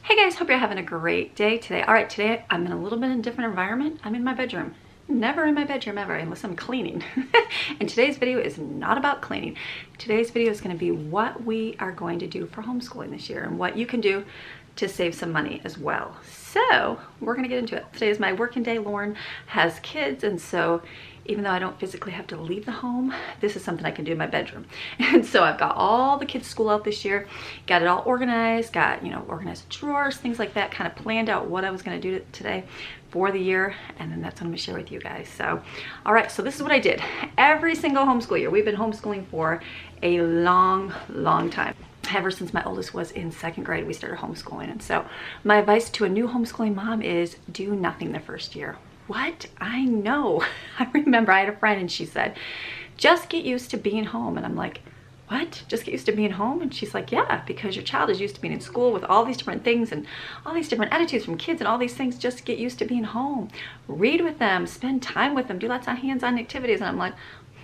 Hey guys, hope you're having a great day today. All right, today I'm in a little bit of a different environment. I'm in my bedroom. Never in my bedroom ever, unless I'm cleaning. And today's video is not about cleaning. Today's video is going to be what we are going to do for homeschooling this year and what you can do to save some money as well. So we're going to get into it. Today is my working day. Lauren has kids, and so even though I don't physically have to leave the home, this is something I can do in my bedroom. And so I've got all the kids' school out this year, got it all organized, got, organized drawers, things like that, kind of planned out what I was going to do today for the year, and then that's what I'm going to share with you guys. So, all right, so this is what I did. Every single homeschool year, we've been homeschooling for a long, long time. Ever since my oldest was in 2nd grade, we started homeschooling. And so my advice to a new homeschooling mom is do nothing the first year. What? I know. I remember I had a friend and she said, just get used to being home. And I'm like, what? Just get used to being home? And she's like, yeah, because your child is used to being in school with all these different things and all these different attitudes from kids and all these things. Just get used to being home. Read with them, spend time with them, do lots of hands-on activities. And I'm like,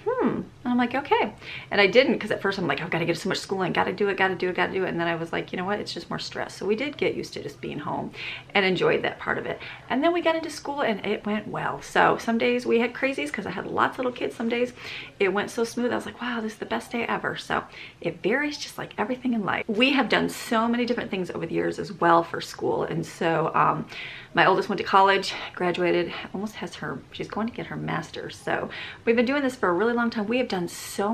And I'm like, okay. And I didn't, because at first I'm like, I've got to get so much schooling, got to do it. And then I was like, you know what? It's just more stress. So we did get used to just being home and enjoyed that part of it. And then we got into school and it went well. So some days we had crazies because I had lots of little kids. Some days it went so smooth. I was like, wow, this is the best day ever. So it varies just like everything in life. We have done so many different things over the years as well for school. And so my oldest went to college, graduated, almost has she's going to get her master's. So we've been doing this for a really long time. We have done so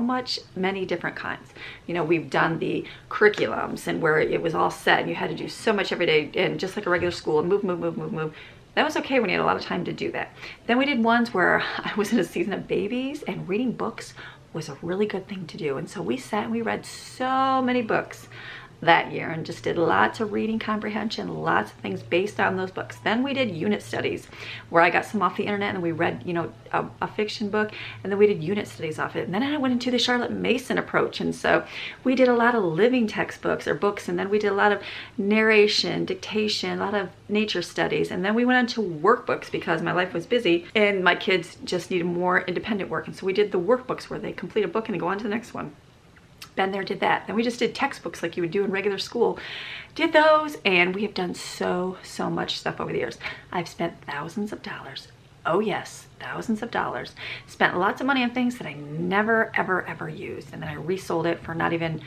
many different kinds. We've done the curriculums and where it was all set and you had to do so much every day and just like a regular school and move. That was okay when you had a lot of time to do that. Then we did ones where I was in a season of babies and reading books was a really good thing to do. And so we sat and we read so many books that year and just did lots of reading comprehension, lots of things based on those books. Then we did unit studies where I got some off the internet and we read, a fiction book, and then we did unit studies off it. And then I went into the Charlotte Mason approach. And so we did a lot of living textbooks or books, and then we did a lot of narration, dictation, a lot of nature studies. And then we went on to workbooks because my life was busy and my kids just needed more independent work. And so we did the workbooks where they complete a book and they go on to the next one. Been there, did that. Then we just did textbooks like you would do in regular school. Did those, and we have done so much stuff over the years. I've spent thousands of dollars. Oh yes, thousands of dollars. Spent lots of money on things that I never, ever used. And then I resold it for not even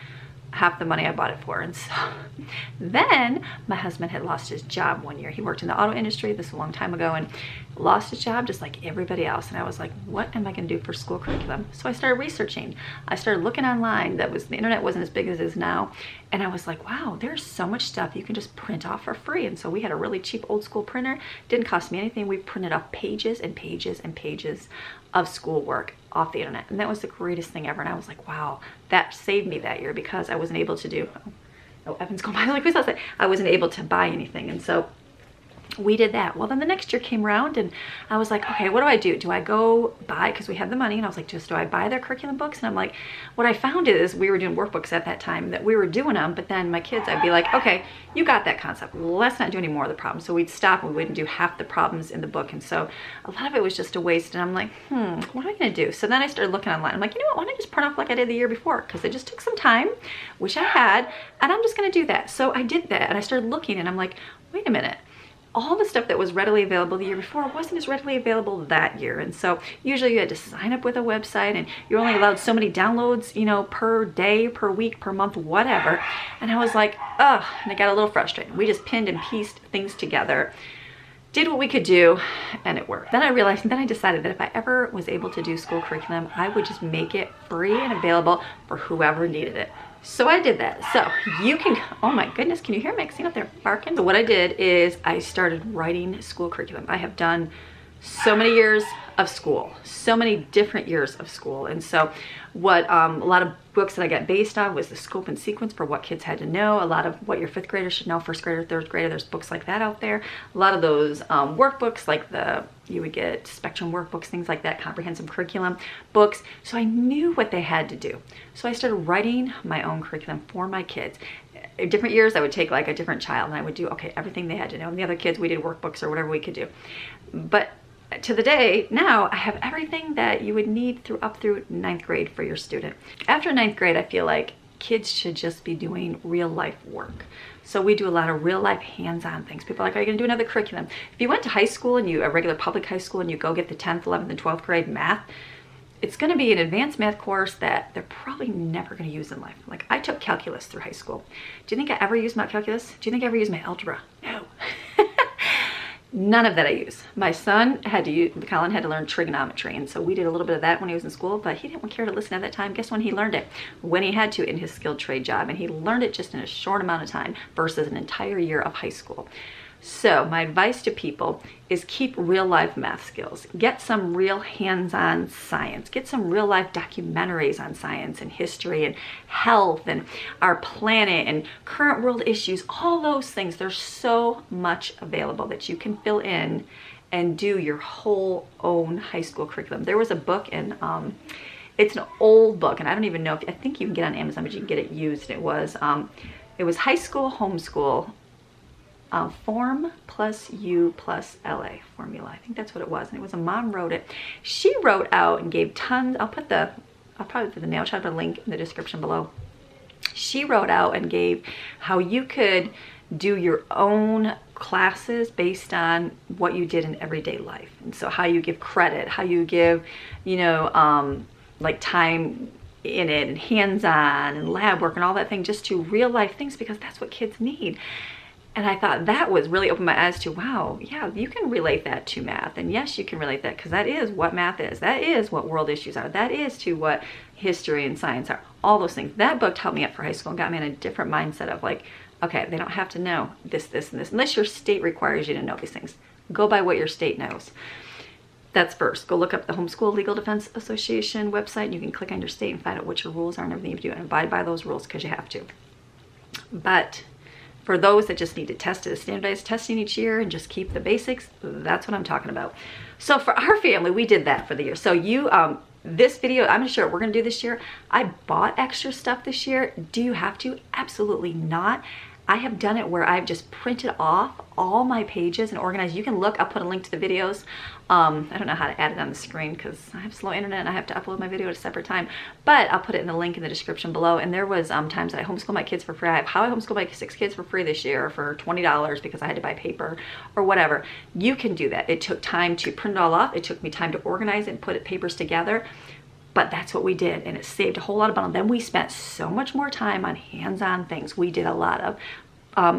half the money I bought it for. And so then my husband had lost his job one year. He worked in the auto industry, this was a long time ago, and lost his job just like everybody else. And I was like, what am I going to do for school curriculum? So I started researching. I started looking online. The internet wasn't as big as it is now. And I was like, wow, there's so much stuff you can just print off for free. And so we had a really cheap old school printer. Didn't cost me anything. We printed off pages and pages and pages of schoolwork off the internet. And that was the greatest thing ever. And I was like, wow, that saved me that year because I wasn't able to do, Evan's going by like this. I wasn't able to buy anything. And so we did that. Well, then the next year came around and I was like, okay, what do I do? Do I go buy, because we had the money, and I was like, do I buy their curriculum books? And I'm like, what I found is we were doing workbooks at that time that we were doing them, but then my kids, I'd be like, okay, you got that concept. Let's not do any more of the problems. So we'd stop and we wouldn't do half the problems in the book. And so a lot of it was just a waste. And I'm like, what am I going to do? So then I started looking online. I'm like, you know what? Why don't I just print off like I did the year before? Because it just took some time, which I had, and I'm just going to do that. So I did that and I started looking and I'm like, wait a minute. All the stuff that was readily available the year before wasn't as readily available that year. And so usually you had to sign up with a website and you're only allowed so many downloads, per day, per week, per month, whatever. And I was like, ugh, and I got a little frustrated. We just pinned and pieced things together, did what we could do, and it worked. Then I decided that if I ever was able to do school curriculum, I would just make it free and available for whoever needed it. So I did that. So you can, oh my goodness, can you hear Maxine up there barking? So what I did is I started writing school curriculum. I have done so many years of school, so many different years of school. And so what a lot of books that I got based on was the scope and sequence for what kids had to know, a lot of what your 5th grader should know, 1st grader, 3rd grader, there's books like that out there. A lot of those workbooks, like you would get spectrum workbooks, things like that, comprehensive curriculum books. So I knew what they had to do. So I started writing my own curriculum for my kids. In different years, I would take like a different child and I would do, okay, everything they had to know. And the other kids, we did workbooks or whatever we could do. But to the day now, I have everything that you would need up through 9th grade for your student. After 9th grade, I feel like kids should just be doing real life work. So we do a lot of real life hands-on things. People are like, are you gonna do another curriculum? If you went to high school and a regular public high school, and you go get the 10th, 11th, and 12th grade math, it's gonna be an advanced math course that they're probably never gonna use in life. Like, I took calculus through high school. Do you think I ever used my calculus? Do you think I ever used my algebra? No. None of that I use. My son Colin had to learn trigonometry, and so we did a little bit of that when he was in school, but he didn't care to listen at that time. Guess when he learned it? When he had to in his skilled trade job, and he learned it just in a short amount of time versus an entire year of high school. So my advice to people is keep real life math skills. Get some real hands-on science. Get some real life documentaries on science and history and health and our planet and current world issues, all those things. There's so much available that you can fill in and do your whole own high school curriculum. There was a book in, it's an old book, and I don't even know if, I think you can get it on Amazon, but you can get it used. It was high school homeschool. Form+U+La, formula. I think that's what it was. And it was a mom wrote it. She wrote out and gave tons. I'll probably put the mail. I'll try to put a link in the description below. She wrote out and gave how you could do your own classes based on what you did in everyday life. And so how you give credit, how you give, like time in it and hands-on and lab work and all that thing, just to real life things, because that's what kids need. And I thought that was really opened my eyes to, wow, yeah, you can relate that to math. And yes, you can relate that, because that is what math is. That is what world issues are. That is to what history and science are. All those things. That book helped me up for high school and got me in a different mindset of like, okay, they don't have to know this, this, and this, unless your state requires you to know these things. Go by what your state knows. That's first. Go look up the Homeschool Legal Defense Association website, and you can click on your state and find out what your rules are and everything you do, and abide by those rules, because you have to. But for those that just need to test it, a standardized testing each year and just keep the basics, that's what I'm talking about. So for our family, we did that for the year. So this video, I'm gonna share what we're gonna do this year. I bought extra stuff this year. Do you have to? Absolutely not. I have done it where I've just printed off all my pages and organized. You can look, I'll put a link to the videos. I don't know how to add it on the screen because I have slow internet and I have to upload my video at a separate time, but I'll put it in the link in the description below. And there was times that I homeschool my kids for free. I have how I homeschool my 6 kids for free this year for $20 because I had to buy paper or whatever. You can do that. It took time to print it all off. It took me time to organize it and put papers together. But that's what we did, and it saved a whole lot of money. Then we spent so much more time on hands-on things. We did a lot of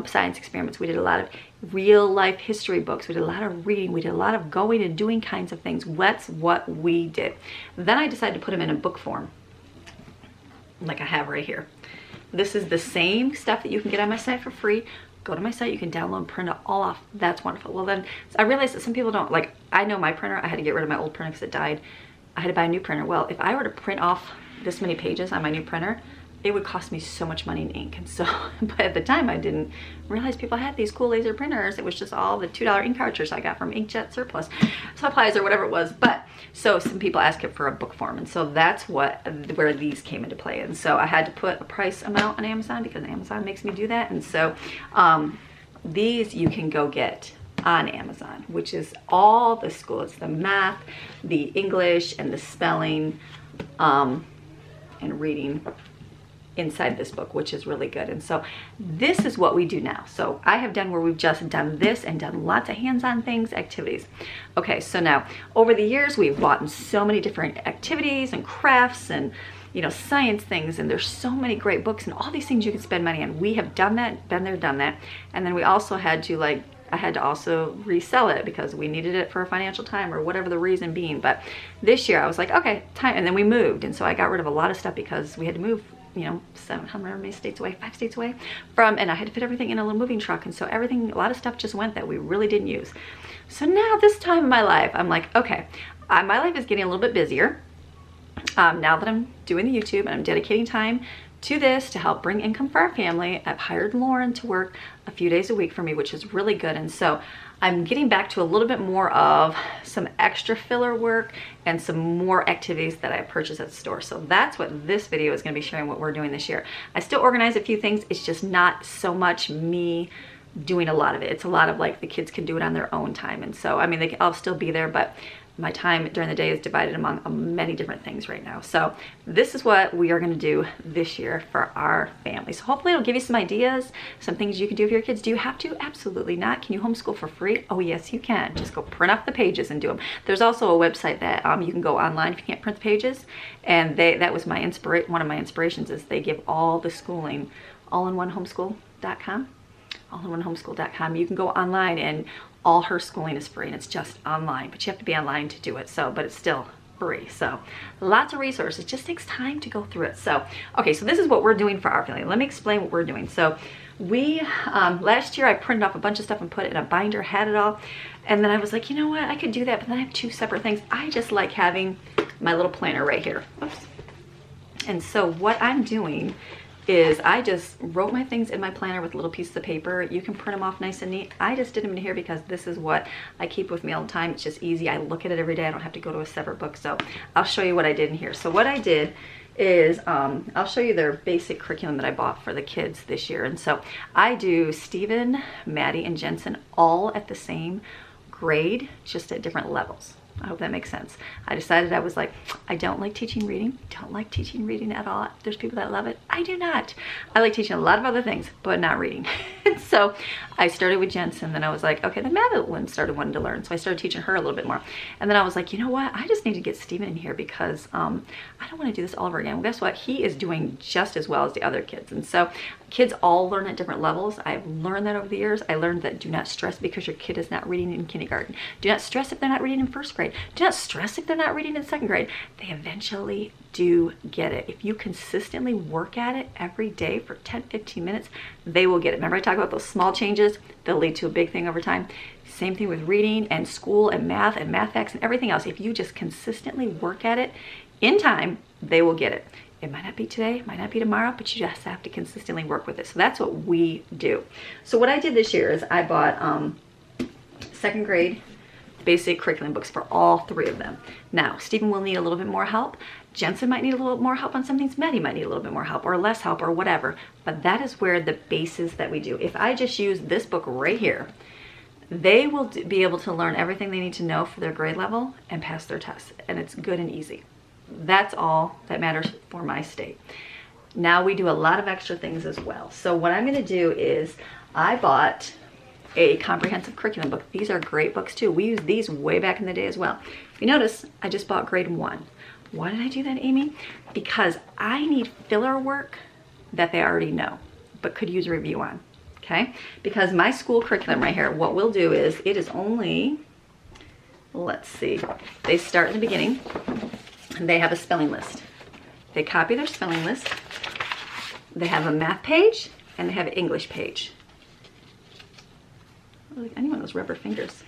science experiments. We did a lot of real life history books. We did a lot of reading. We did a lot of going and doing kinds of things. That's what we did. Then I decided to put them in a book form, like I have right here. This is the same stuff that you can get on my site for free. Go to my site, you can download and print it all off. That's wonderful. Well then, I realized that some people don't, like, I know my printer, I had to get rid of my old printer because it died. I had to buy a new printer. Well, if I were to print off this many pages on my new printer, it would cost me so much money in ink. And so, but at the time I didn't realize people had these cool laser printers. It was just all the $2 ink cartridges I got from Inkjet Surplus Supplies or whatever it was. But so some people ask it for a book form. And so that's where these came into play. And so I had to put a price amount on Amazon because Amazon makes me do that. And so these you can go get on Amazon, which is all the school. It's the math, the English, and the spelling and reading inside this book, which is really good. And so this is what we do now. So I have done where we've just done this and done lots of hands-on things, activities. Okay, so now over the years we've bought in so many different activities and crafts and science things, and there's so many great books and all these things you can spend money on. We have done that, been there, done that. And then we also had to I had to also resell it because we needed it for a financial time or whatever the reason being. But this year I was like, okay, time. And then we moved. And so I got rid of a lot of stuff because we had to move, 700 states away, 5 states away from, and I had to fit everything in a little moving truck. And so a lot of stuff just went that we really didn't use. So now this time in my life, I'm like, okay, my life is getting a little bit busier. Now that I'm doing the YouTube and I'm dedicating time to this to help bring income for our family, I've hired Lauren to work a few days a week for me, which is really good. And so I'm getting back to a little bit more of some extra filler work and some more activities that I purchased at the store. So that's what this video is going to be sharing, what we're doing this year. I still organize a few things. It's just not so much me doing a lot of it. It's a lot of like the kids can do it on their own time. And so, I mean, I'll still be there, but my time during the day is divided among many different things right now. So this is what we are going to do this year for our family. So hopefully it'll give you some ideas, some things you can do with your kids. Do you have to? Absolutely not. Can you homeschool for free? Oh yes, you can. Just go print off the pages and do them. There's also a website that you can go online if you can't print the pages, and that was my one of my inspirations is they give all the schooling all in one homeschool.com. all-in-one-homeschool.com. You can go online and all her schooling is free, and it's just online, but you have to be online to do it. So, but it's still free. So lots of resources. It just takes time to go through it. So, okay, so this is what we're doing for our family. Let me explain what we're doing. So we, last year I printed off a bunch of stuff and put it in a binder, had it all. And then I was like, you know what? I could do that, but then I have two separate things. I just like having my little planner right here. Oops. And so what I'm doing is I just wrote my things in my planner with little pieces of paper. You can print them off nice and neat. I just did them in here because this is what I keep with me all the time. It's just easy. I look at it every day. I don't have to go to a separate book. So I'll show you what I did in here. So what I did is I'll show you their basic curriculum that I bought for the kids this year. And so I do Stephen, Maddie, and Jensen all at the same grade, just at different levels. I hope that makes sense. I decided I was like, I don't like teaching reading. Don't like teaching reading at all. There's people that love it. I do not. I like teaching a lot of other things, but not reading. And so I started with Jensen. Then I was like, okay, then Madeline started wanting to learn. So I started teaching her a little bit more. And then I was like, you know what? I just need to get Steven in here because I don't want to do this all over again. Well, guess what? He is doing just as well as the other kids. And so kids all learn at different levels. I've learned that over the years. I learned that do not stress because your kid is not reading in kindergarten. Do not stress if they're not reading in first grade. Do not stress if they're not reading in second grade. They eventually do get it. If you consistently work at it every day for 10-15 minutes, they will get it. Remember I talked about those small changes? They'll lead to a big thing over time. Same thing with reading and school and math facts and everything else. If you just consistently work at it, in time, they will get it. It might not be today, it might not be tomorrow, but you just have to consistently work with it. So that's what we do. So what I did this year is I bought second grade basic curriculum books for all three of them. Now, Stephen will need a little bit more help. Jensen might need a little more help on some things. Maddie might need a little bit more help or less help or whatever. But that is where the basis that we do. If I just use this book right here, they will be able to learn everything they need to know for their grade level and pass their tests. And it's good and easy. That's all that matters for my state. Now we do a lot of extra things as well. So what I'm going to do is I bought a comprehensive curriculum book. These are great books too. We used these way back in the day as well. If you notice, I just bought grade 1. Why did I do that, Amy? Because I need filler work that they already know, but could use a review on, okay? Because my school curriculum right here, what we'll do is, it is only, let's see, they start in the beginning, and they have a spelling list. They copy their spelling list, they have a math page, and they have an English page. Like anyone with rubber fingers.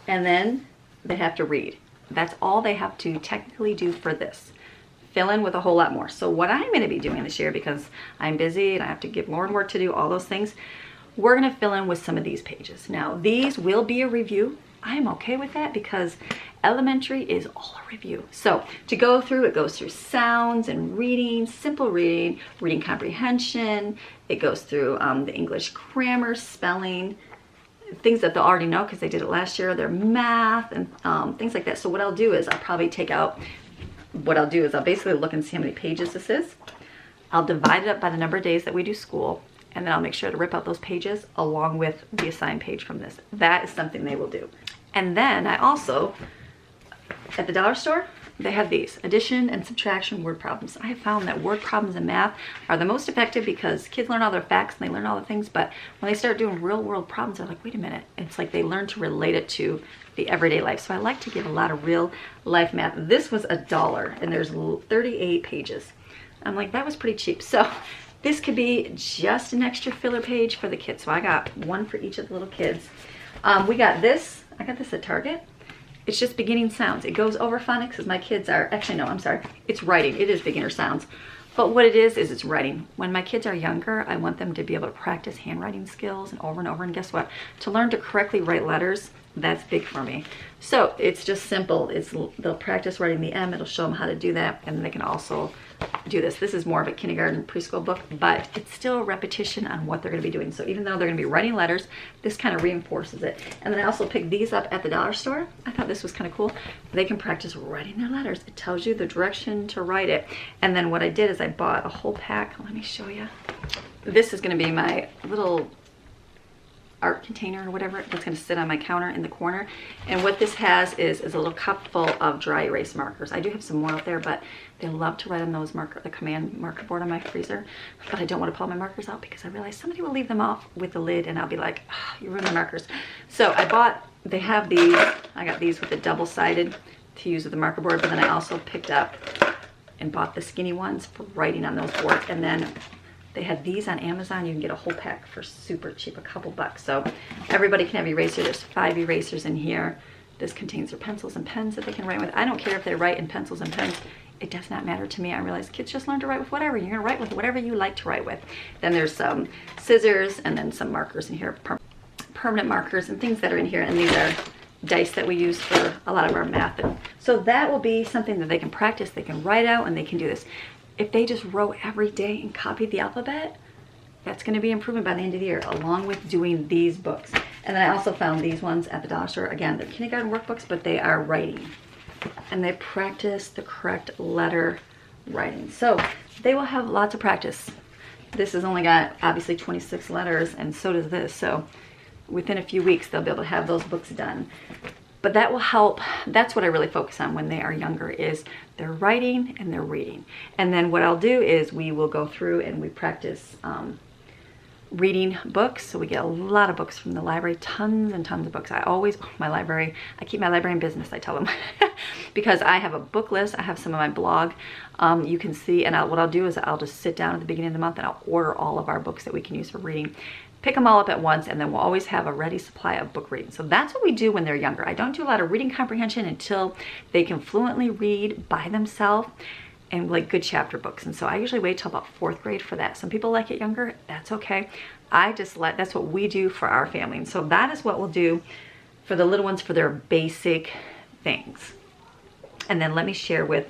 And then they have to read. That's all they have to technically do for this. Fill in with a whole lot more. So what I'm going to be doing this year, because I'm busy and I have to give Lauren work to do, all those things, we're going to fill in with some of these pages. Now, these will be a review. I'm okay with that because elementary is all a review. So to go through, it goes through sounds and reading, simple reading, reading comprehension. It goes through the English grammar, spelling, things that they'll already know because they did it last year, their math and things like that. So what I'll do is I'll probably take out, what I'll do is I'll basically look and see how many pages this is. I'll divide it up by the number of days that we do school, and then I'll make sure to rip out those pages along with the assigned page from this. That is something they will do. And then I also, at the dollar store, they have these addition and subtraction word problems. I have found that word problems in math are the most effective because kids learn all their facts and they learn all the things, but when they start doing real world problems, they're like, wait a minute. It's like they learn to relate it to the everyday life. So I like to give a lot of real life math. This was $1 and there's 38 pages. I'm like, that was pretty cheap. So this could be just an extra filler page for the kids. So I got one for each of the little kids. We got this, I got this at Target. It's just beginning sounds. It goes over phonics as my kids are, actually no, I'm sorry. It's writing, it is beginner sounds. But what it is it's writing. When my kids are younger, I want them to be able to practice handwriting skills and over, and guess what? To learn to correctly write letters, that's big for me. So it's just simple. They'll practice writing the M, it'll show them how to do that, and they can also do this. This is more of a kindergarten preschool book, but it's still a repetition on what they're going to be doing. So even though they're going to be writing letters, this kind of reinforces it. And then I also picked these up at the dollar store. I thought this was kind of cool. They can practice writing their letters. It tells you the direction to write it. And then what I did is I bought a whole pack. Let me show you. This is going to be my little art container or whatever that's going to sit on my counter in the corner. And what this has is a little cup full of dry erase markers. I do have some more out there, but they love to write on those the command marker board on my freezer. But I don't want to pull my markers out because I realize somebody will leave them off with the lid and I'll be like, oh, you ruined my markers. So they have these, I got these with the double-sided to use with the marker board, but then I also picked up and bought the skinny ones for writing on those boards. And then they had these on Amazon. You can get a whole pack for super cheap, a couple bucks. So everybody can have erasers. There's 5 erasers in here. This contains their pencils and pens that they can write with. I don't care if they write in pencils and pens. It does not matter to me. I realize kids just learn to write with whatever. You're gonna write with whatever you like to write with. Then there's some scissors and then some markers in here, permanent markers and things that are in here. And these are dice that we use for a lot of our math. And so that will be something that they can practice. They can write out and they can do this. If they just wrote every day and copied the alphabet, that's going to be improvement by the end of the year, along with doing these books. And then I also found these ones at the dollar store. Again, they're kindergarten workbooks, but they are writing. And they practice the correct letter writing. So they will have lots of practice. This has only got, obviously, 26 letters, and so does this. So within a few weeks, they'll be able to have those books done. But that will help. That's what I really focus on when they are younger, is they're writing and they're reading. And then what I'll do is we will go through and we practice reading books. So we get a lot of books from the library, tons and tons of books. I keep my library in business, I tell them, because I have a book list. I have some of my blog. You can see, and what I'll do is I'll just sit down at the beginning of the month and I'll order all of our books that we can use for reading. Pick them all up at once, and then we'll always have a ready supply of book reading. So that's what we do when they're younger. I don't do a lot of reading comprehension until they can fluently read by themselves and like good chapter books. And so I usually wait till about 4th grade for that. Some people like it younger, that's okay. That's what we do for our family. And so that is what we'll do for the little ones for their basic things. And then let me share with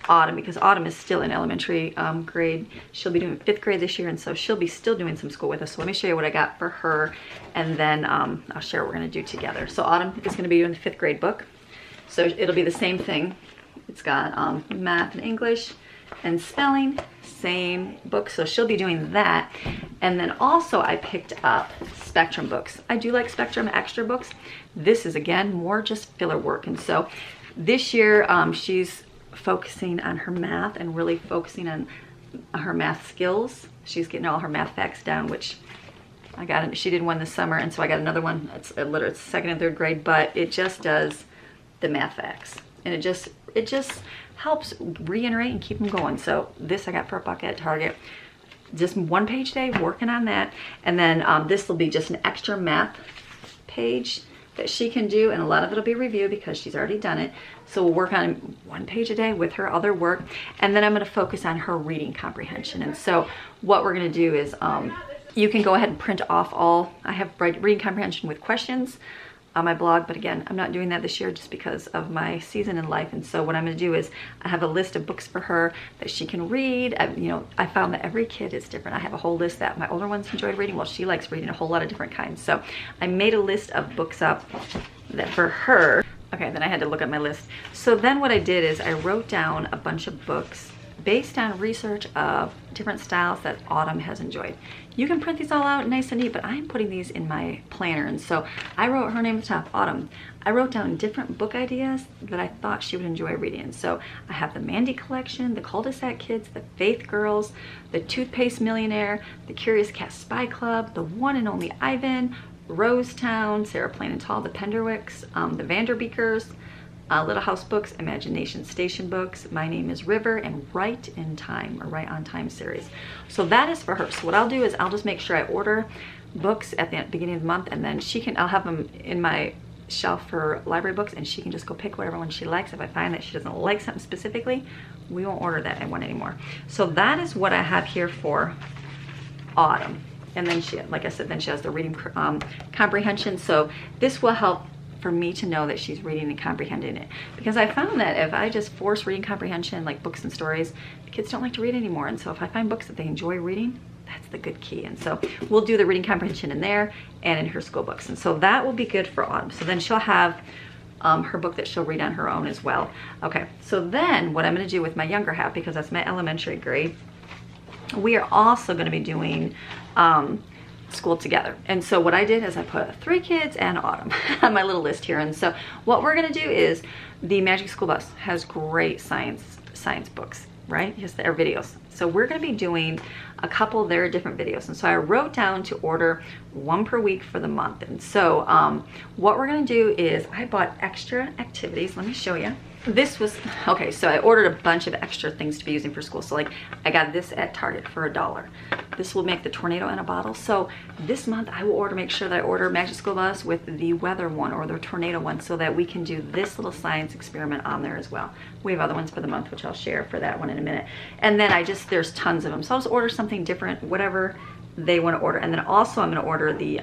Autumn, because Autumn is still in elementary grade. She'll be doing 5th grade this year, and so she'll be still doing some school with us. So let me show you what I got for her, and then I'll share what we're going to do together. So Autumn is going to be doing the 5th grade book. So it'll be the same thing. It's got math and English and spelling, same book. So she'll be doing that. And then also I picked up Spectrum books. I do like Spectrum extra books. This is, again, more just filler work. And so this year she's focusing on her math and really focusing on her math skills. She's getting all her math facts down, which she did one this summer, and so I got another one. It's 2nd and 3rd grade, but it just does the math facts, and it just helps reiterate and keep them going. So this I got for a buck at Target. Just 1 page a day, working on that. And then this will be just an extra math page that she can do, and a lot of it'll be review because she's already done it. So we'll work on 1 page a day with her other work, and then I'm going to focus on her reading comprehension. And so what we're going to do is you can go ahead and print off I have reading comprehension with questions on my blog, but again, I'm not doing that this year just because of my season in life. And so what I'm going to do is I have a list of books for her that she can read. I found that every kid is different. I have a whole list that my older ones enjoy reading. Well, she likes reading a whole lot of different kinds. So I made a list of books up that for her. Okay, then I had to look at my list. So then what I did is I wrote down a bunch of books based on research of different styles that Autumn has enjoyed. You can print these all out nice and neat, but I'm putting these in my planner. And so I wrote her name at the top, Autumn. I wrote down different book ideas that I thought she would enjoy reading. So I have the Mandy collection, the Cul-de-sac Kids, the Faith Girls, the Toothpaste Millionaire, the Curious Cat Spy Club, the One and Only Ivan, Rosetown, Sarah Plain and Tall, the Penderwicks, the Vanderbeekers, Little House Books, Imagination Station Books, My Name is River, and Right in Time, or Right on Time series. So that is for her. So what I'll do is I'll just make sure I order books at the beginning of the month, and then I'll have them in my shelf for library books, and she can just go pick whatever one she likes. If I find that she doesn't like something specifically, we won't order that one anymore. So that is what I have here for Autumn. And then like I said, then she has the reading comprehension. So this will help for me to know that she's reading and comprehending it. Because I found that if I just force reading comprehension, like books and stories, the kids don't like to read anymore. And so if I find books that they enjoy reading, that's the good key. And so we'll do the reading comprehension in there and in her school books. And so that will be good for autumn. So then she'll have her book that she'll read on her own as well. Okay, so then what I'm gonna do with my younger half, because that's my elementary grade, we are also gonna be doing school together. And so what I did is I put 3 kids and Autumn on my little list here. And so what we're gonna do is the Magic School Bus has great science books, right? Yes, they're videos. So we're gonna be doing a couple of their different videos. And so I wrote down to order 1 per week for the month. And so what we're gonna do is I bought extra activities. Let me show you. This was, okay, so I ordered a bunch of extra things to be using for school. So like I got this at Target for $1. This will make the tornado in a bottle. So this month I will make sure that I order Magic School Bus with the weather one or the tornado one so that we can do this little science experiment on there as well. We have other ones for the month, which I'll share for that one in a minute. And then there's tons of them. So I'll just order something different, whatever they want to order. And then also I'm gonna order the,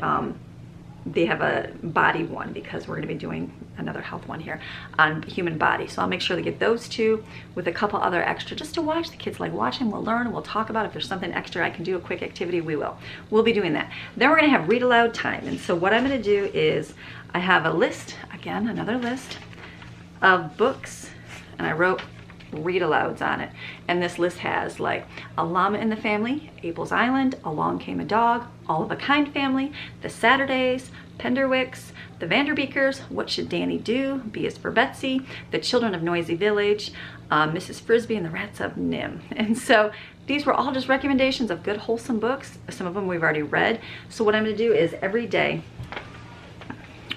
they have a body one because we're going to be doing another health one here on human body. So I'll make sure to get those 2 with a couple other extra just to watch the kids. Like watch them, we'll learn, we'll talk about if there's something extra I can do, a quick activity, we will. We'll be doing that. Then we're going to have read aloud time. And so what I'm going to do is I have a list, again, another list of books, and I wrote read alouds on it. And this list has like A Llama in the Family, Abel's Island, Along Came a Dog, All of a Kind Family, The Saturdays, Penderwicks, The Vanderbeekers, What Should Danny Do, B is for Betsy, The Children of Noisy Village, Mrs. Frisbee and the Rats of Nim. And so these were all just recommendations of good wholesome books. Some of them we've already read. So what I'm going to do is every day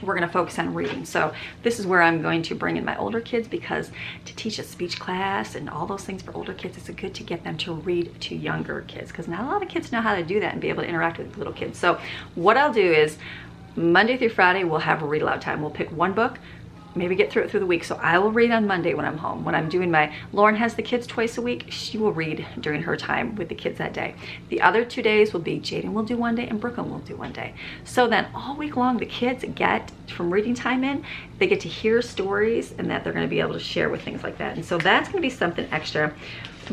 we're going to focus on reading. So this is where I'm going to bring in my older kids, because to teach a speech class and all those things for older kids, it's good to get them to read to younger kids, because not a lot of kids know how to do that and be able to interact with little kids. So what I'll do is Monday through Friday, we'll have a read aloud time. We'll pick 1 book, maybe get through it through the week. So I will read on Monday when I'm home. When I'm doing Lauren has the kids twice a week. She will read during her time with the kids that day. The other 2 days will be Jaden will do 1 day and Brooklyn will do 1 day. So then all week long, the kids get from reading time in, they get to hear stories and that they're going to be able to share with things like that. And so that's going to be something extra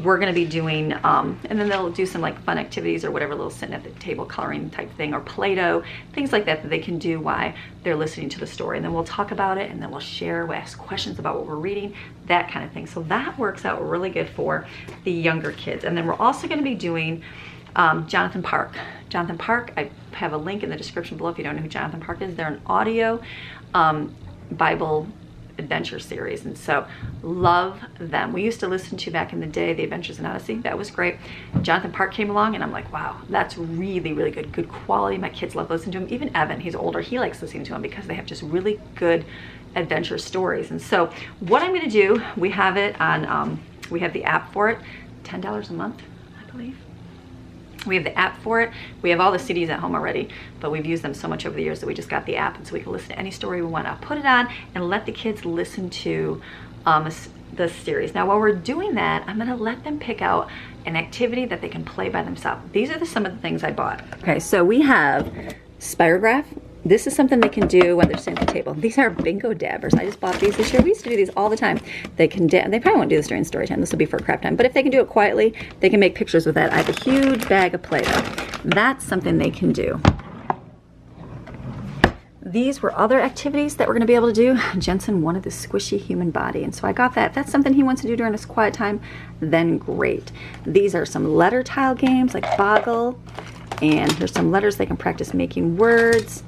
we're going to be doing, and then they'll do some like fun activities or whatever, little sitting at the table coloring type thing, or Play-Doh, things like that they can do while they're listening to the story. And then we'll talk about it, and then we'll share, we'll ask questions about what we're reading, that kind of thing. So that works out really good for the younger kids. And then we're also going to be doing Jonathan Park. Jonathan Park, I have a link in the description below if you don't know who Jonathan Park is. They're an audio Bible adventure series, and so love them. We used to listen to back in the day the Adventures in Odyssey. That was great. Jonathan Park came along and I'm like, wow, that's really good quality. My kids love listening to him. Even Evan, he's older, he likes listening to him because they have just really good adventure stories. And so what I'm going to do, we have it on we have the app for it, $10 a month, I believe. We have the app for it. We have all the CDs at home already, but we've used them so much over the years that we just got the app, and so we can listen to any story we want. I'll put it on and let the kids listen to the series. Now while we're doing that, I'm gonna let them pick out an activity that they can play by themselves. These are some of the things I bought. Okay, so we have Spirograph. This is something they can do when they're sitting at the table. These are bingo dabbers. I just bought these this year. We used to do these all the time. They probably won't do this during story time. This will be for craft time. But if they can do it quietly, they can make pictures with that. I have a huge bag of Play-Doh. That's something they can do. These were other activities that we're going to be able to do. Jensen wanted this squishy human body, and so I got that. If that's something he wants to do during his quiet time, then great. These are some letter tile games like Boggle, and here's some letters they can practice making words.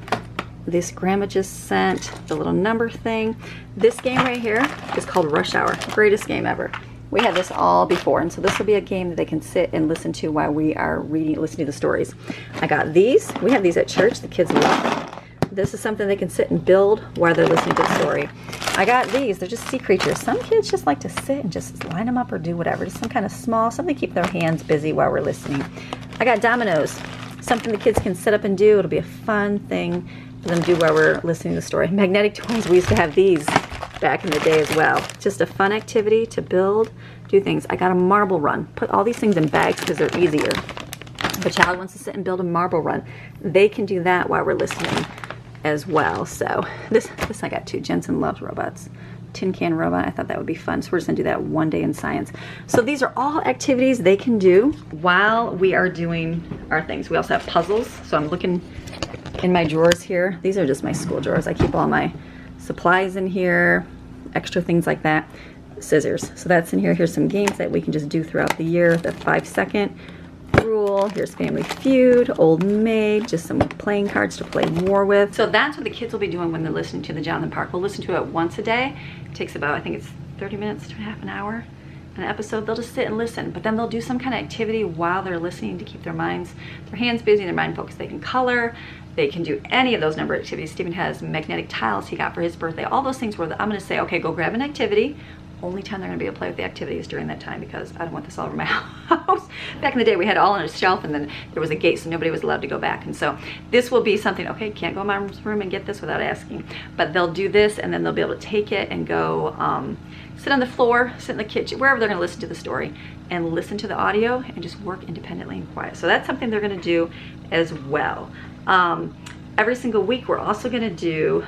This grandma just sent the little number thing. This game right here is called Rush Hour. Greatest game ever. We had this all before, and so this will be a game that they can sit and listen to while we are listening to the stories. I got these. We have these at church. The kids love them. This is something they can sit and build while they're listening to the story. I got these. They're just sea creatures. Some kids just like to sit and just line them up or do whatever. Just some kind of small, something to keep their hands busy while we're listening. I got dominoes. Something the kids can sit up and do. It'll be a fun thing for them to do while we're listening to the story. Magnetic toys, we used to have these back in the day as well. Just a fun activity to build, do things. I got a marble run. Put all these things in bags because they're easier. If a child wants to sit and build a marble run, they can do that while we're listening. as well. So this I got too. Jensen loves robots. Tin can robot, I thought that would be fun. So we're just gonna do that one day in science. So these are all activities they can do while we are doing our things. We also have puzzles. So I'm looking in my drawers here. These are just my school drawers. I keep all my supplies in here, extra things like that. Scissors, so that's in here. Here's some games that we can just do throughout the year. The 5-second rule. Here's Family Feud, Old Maid, just some playing cards to play more with. So that's what the kids will be doing when they're listening to the Jonathan Park. We'll listen to it once a day. It takes about, I think it's 30 minutes to half an hour an episode. They'll just sit and listen, but then they'll do some kind of activity while they're listening to keep their hands busy, their mind focused. They can color, they can do any of those number of activities. Stephen has magnetic tiles he got for his birthday, all those things where I'm gonna say, okay, go grab an activity. Only time they're gonna be able to play with the activities during that time, because I don't want this all over my house. Back in the day, we had it all on a shelf, and then there was a gate, so nobody was allowed to go back. And so this will be something, okay, can't go in my room and get this without asking. But they'll do this, and then they'll be able to take it and go sit on the floor, sit in the kitchen, wherever they're gonna listen to the story, and listen to the audio and just work independently and quiet. So that's something they're gonna do as well. Every single week, we're also gonna do,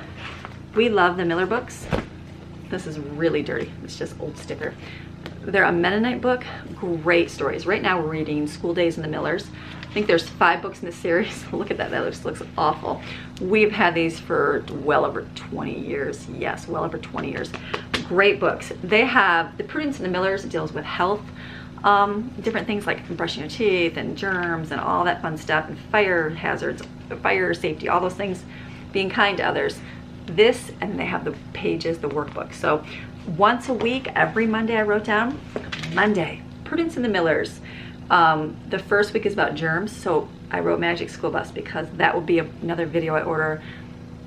we love the Miller books. This is really dirty. It's just old sticker. They're a Mennonite book. Great stories. Right now we're reading School Days in the Millers. I think there's 5 books in the series. Look at that. That looks awful. We've had these for well over 20 years. Yes, well over 20 years. Great books. They have the Prudence in the Millers. It deals with health, different things like brushing your teeth and germs and all that fun stuff, and fire hazards, fire safety, all those things, being kind to others. This, and they have the pages, the workbook. So once a week, every Monday, I wrote down Monday, Prudence in the Millers. The first week is about germs, so I wrote Magic School Bus, because that will be another video I order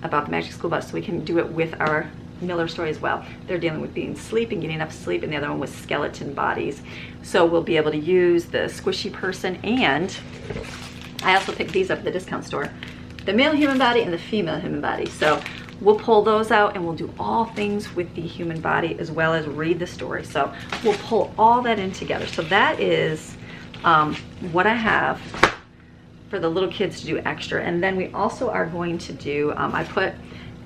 about the Magic School Bus, so we can do it with our Miller story as well. They're dealing with being asleep and getting enough sleep, and the other one was skeleton bodies. So we'll be able to use the squishy person, and I also picked these up at the discount store, the male human body and the female human body. So we'll pull those out, and we'll do all things with the human body as well as read the story. So we'll pull all that in together. So that is what I have for the little kids to do extra. And then we also are going to do, I put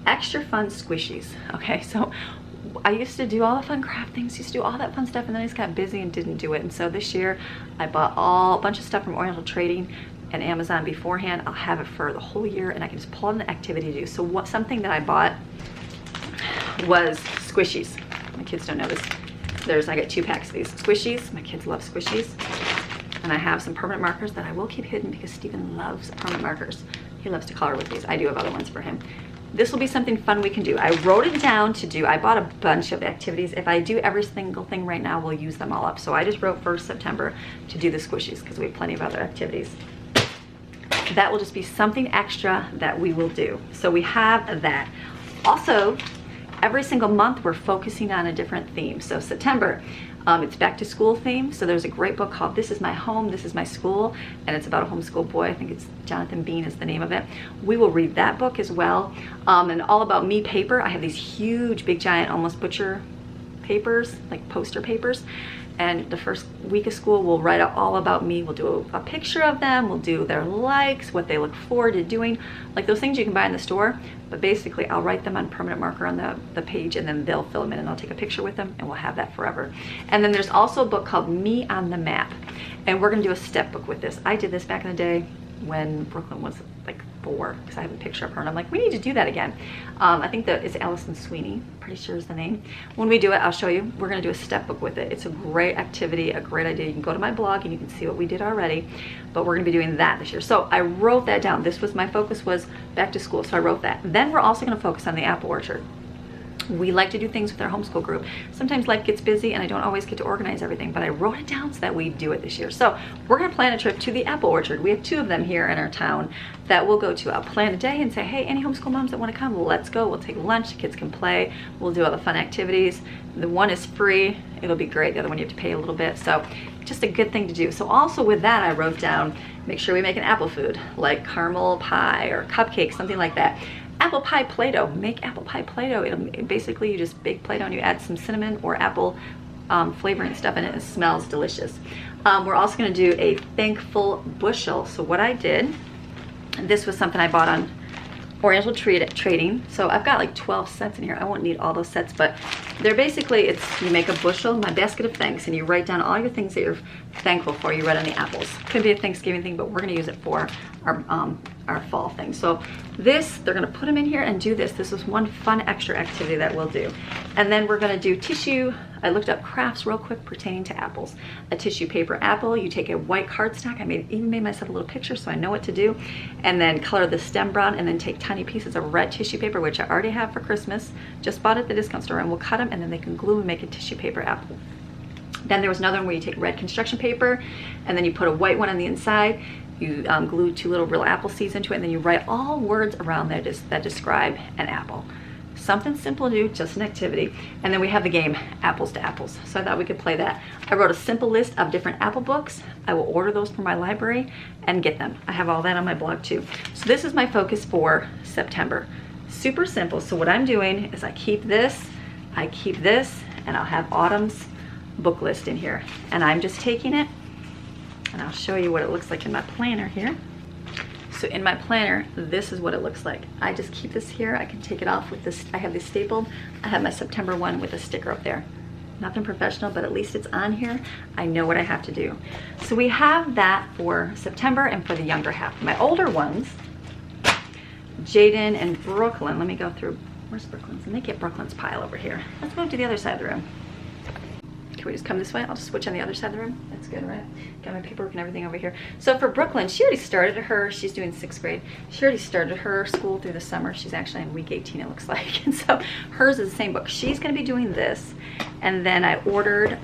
extra fun squishies. Okay, so I used to do all the fun craft things, used to do all that fun stuff, and then I just got busy and didn't do it. And so this year I bought a bunch of stuff from Oriental Trading and Amazon beforehand. I'll have it for the whole year, and I can just pull in the activity to do. So something that I bought was squishies. My kids don't know this. I get 2 packs of these squishies. My kids love squishies. And I have some permanent markers that I will keep hidden, because Stephen loves permanent markers. He loves to color with these. I do have other ones for him. This will be something fun we can do. I wrote it down to do. I bought a bunch of activities. If I do every single thing right now, we'll use them all up. So I just wrote 1st September to do the squishies, because we have plenty of other activities. That will just be something extra that we will do. So we have that. Also, every single month we're focusing on a different theme. So September, it's back to school theme. So there's a great book called This Is My Home, This Is My School, and it's about a homeschool boy. I think it's Jonathan Bean is the name of it. We will read that book as well. And All About Me paper. I have these huge, big, giant, almost butcher papers, like poster papers. And the first week of school, we'll write out all about me. We'll do a picture of them. We'll do their likes, what they look forward to doing, like those things you can buy in the store. But basically, I'll write them on permanent marker on the page, and then they'll fill them in, and I'll take a picture with them, and we'll have that forever. And then there's also a book called Me on the Map, and we're gonna do a step book with this. I did this back in the day when Brooklyn was like 4, because I have a picture of her, and I'm like, we need to do that again. I think that it's Allison Sweeney, pretty sure is the name. When we do it, I'll show you. We're gonna do a step book with it. It's a great activity, a great idea. You can go to my blog and you can see what we did already, but we're gonna be doing that this year. So I wrote that down. This was my focus, was back to school, so I wrote that. Then we're also gonna focus on the apple orchard. We like to do things with our homeschool group. Sometimes life gets busy and I don't always get to organize everything, but I wrote it down so that we do it this year. So we're gonna plan a trip to the apple orchard. We have 2 of them here in our town that we'll go to. I'll plan a day and say, hey, any homeschool moms that wanna come, well, let's go. We'll take lunch, the kids can play. We'll do all the fun activities. The one is free, it'll be great. The other one you have to pay a little bit. So just a good thing to do. So also with that, I wrote down, make sure we make an apple food, like caramel pie or cupcakes, something like that. Apple pie Play-Doh, make apple pie Play-Doh. Basically, you just bake Play-Doh and you add some cinnamon or apple flavoring stuff in it. It smells delicious. We're also gonna do a thankful bushel. So what I did, this was something I bought on Oriental Trading. So I've got like 12 sets in here. I won't need all those sets, but they're basically, it's, you make a bushel, my basket of thanks, and you write down all your things that you're thankful for. You write on the apples. Could be a Thanksgiving thing, but we're gonna use it for our fall thing. So this, they're gonna put them in here and do this. This is one fun extra activity that we'll do. And then we're gonna do tissue. I looked up crafts real quick pertaining to apples. A tissue paper apple, you take a white cardstock. I even made myself a little picture so I know what to do. And then color the stem brown, and then take tiny pieces of red tissue paper, which I already have for Christmas. Just bought it at the discount store, and we'll cut them, and then they can glue and make a tissue paper apple. Then there was another one where you take red construction paper, and then you put a white one on the inside. You glue 2 little real apple seeds into it, and then you write all words around that describe an apple. Something simple to do, just an activity. And then we have the game Apples to Apples. So I thought we could play that. I wrote a simple list of different apple books. I will order those from my library and get them. I have all that on my blog too. So this is my focus for September. Super simple. So what I'm doing is I keep this, and I'll have Autumn's book list in here. And I'm just taking it, and I'll show you what it looks like in my planner here. So in my planner, this is what it looks like. I just keep this here. I can take it off with this. I have this stapled. I have my September one with a sticker up there. Nothing professional, but at least it's on here. I know what I have to do. So we have that for September and for the younger half. My older ones, Jaden and Brooklyn. Let me go through. Where's Brooklyn's? And they get Brooklyn's pile over here. Let's move to the other side of the room. Can we just come this way? I'll just switch on the other side of the room. That's good, right? Got my paperwork and everything over here. So for Brooklyn, she already started she's doing 6th grade. She already started her school through the summer. She's actually in week 18, it looks like. And so hers is the same book. She's gonna be doing this. And then I ordered